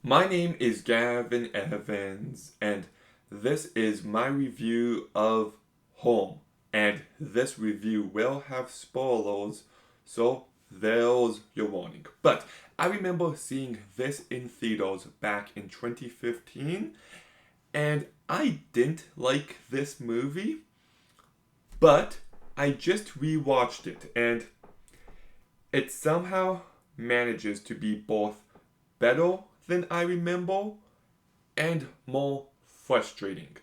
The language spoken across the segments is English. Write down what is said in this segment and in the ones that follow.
My name is Gavin Evans, and this is my review of Home. And this review will have spoilers, so there's your warning. But I remember seeing this in theaters back in 2015, and I didn't like this movie, but I just rewatched it, and it somehow manages to be both better than I remember and more frustrating.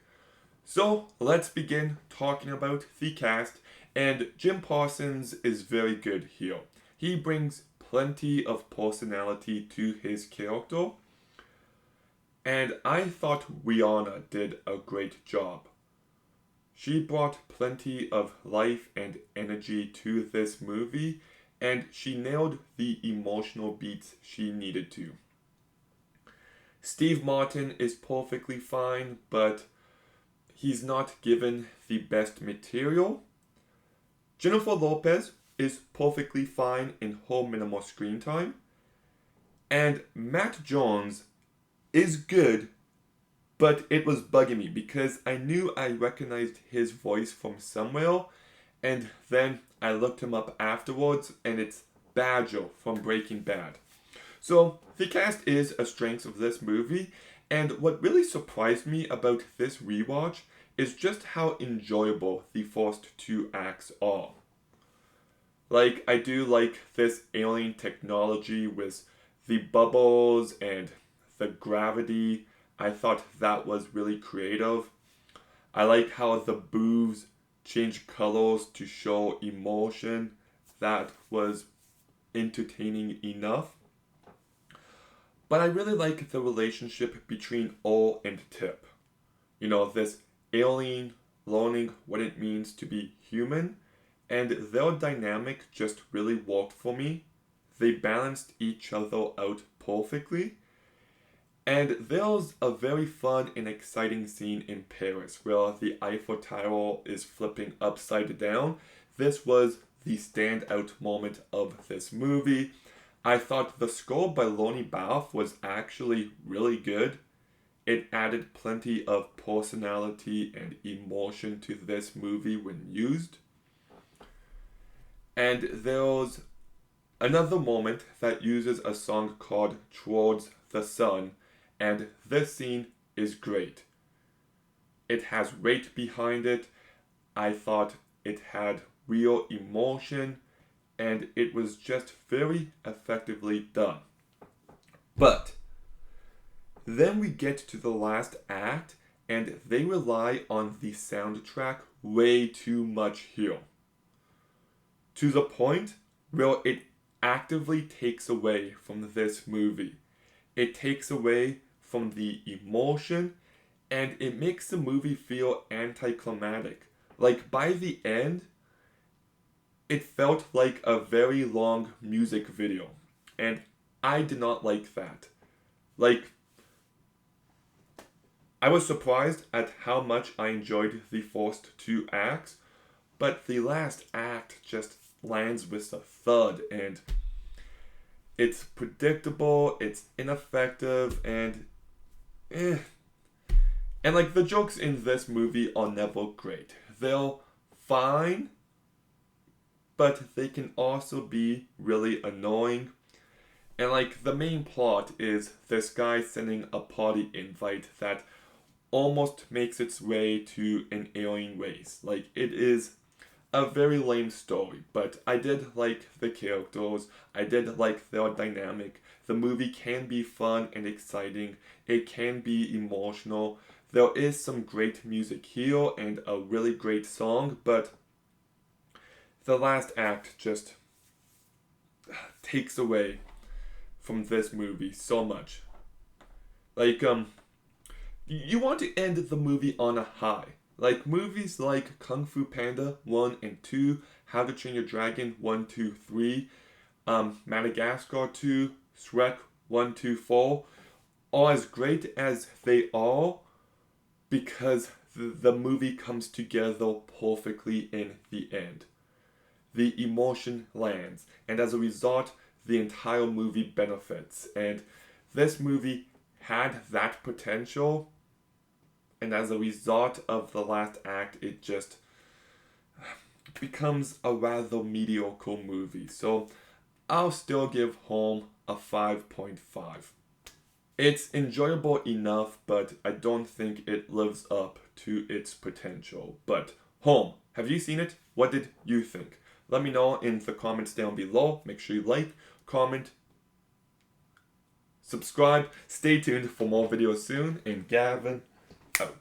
So let's begin talking about the cast, and Jim Parsons is very good here. He brings plenty of personality to his character, and I thought Rihanna did a great job. She brought plenty of life and energy to this movie, and she nailed the emotional beats she needed to. Steve Martin is perfectly fine, but he's not given the best material. Jennifer Lopez is perfectly fine in her minimal screen time. And Matt Jones is good, but it was bugging me because I knew I recognized his voice from somewhere, and then I looked him up afterwards, and it's Badger from Breaking Bad. So, the cast is a strength of this movie, and what really surprised me about this rewatch is just how enjoyable the first two acts are. Like, I do like this alien technology with the bubbles and the gravity. I thought that was really creative. I like how the boobs change colors to show emotion. That was entertaining enough. But I really like the relationship between O and Tip. You know, this alien learning what it means to be human, and their dynamic just really worked for me. They balanced each other out perfectly. And there's a very fun and exciting scene in Paris where the Eiffel Tower is flipping upside down. This was the standout moment of this movie. I thought the score by Lonnie Balfe was actually really good. It added plenty of personality and emotion to this movie when used. And there's another moment that uses a song called Towards the Sun, and this scene is great. It has weight behind it. I thought it had real emotion, and it was just very effectively done. But then we get to the last act, and they rely on the soundtrack way too much here. To the point where it actively takes away from this movie. It takes away from the emotion, and it makes the movie feel anticlimactic. Like by the end, it felt like a very long music video, and I did not like that. Like, I was surprised at how much I enjoyed the first two acts, but the last act just lands with a thud, and it's predictable, it's ineffective, and eh. And like the jokes in this movie are never great. They're fine, but they can also be really annoying. And like the main plot is this guy sending a party invite that almost makes its way to an alien race. Like it is a very lame story, but I did like the characters. I did like their dynamic. The movie can be fun and exciting. It can be emotional. There is some great music here and a really great song, but the last act just takes away from this movie so much. Like, you want to end the movie on a high. Like movies like Kung Fu Panda 1 and 2, How to Train Your Dragon 1, 2, 3, Madagascar 2, Shrek 1, 2, 4, are as great as they are because the movie comes together perfectly in the end. The emotion lands, and as a result, the entire movie benefits. And this movie had that potential, and as a result of the last act, it just becomes a rather mediocre movie. So I'll still give Home a 5.5. It's enjoyable enough, but I don't think it lives up to its potential. But Home, have you seen it? What did you think? Let me know in the comments down below. Make sure you like, comment, subscribe. Stay tuned for more videos soon. And Gavin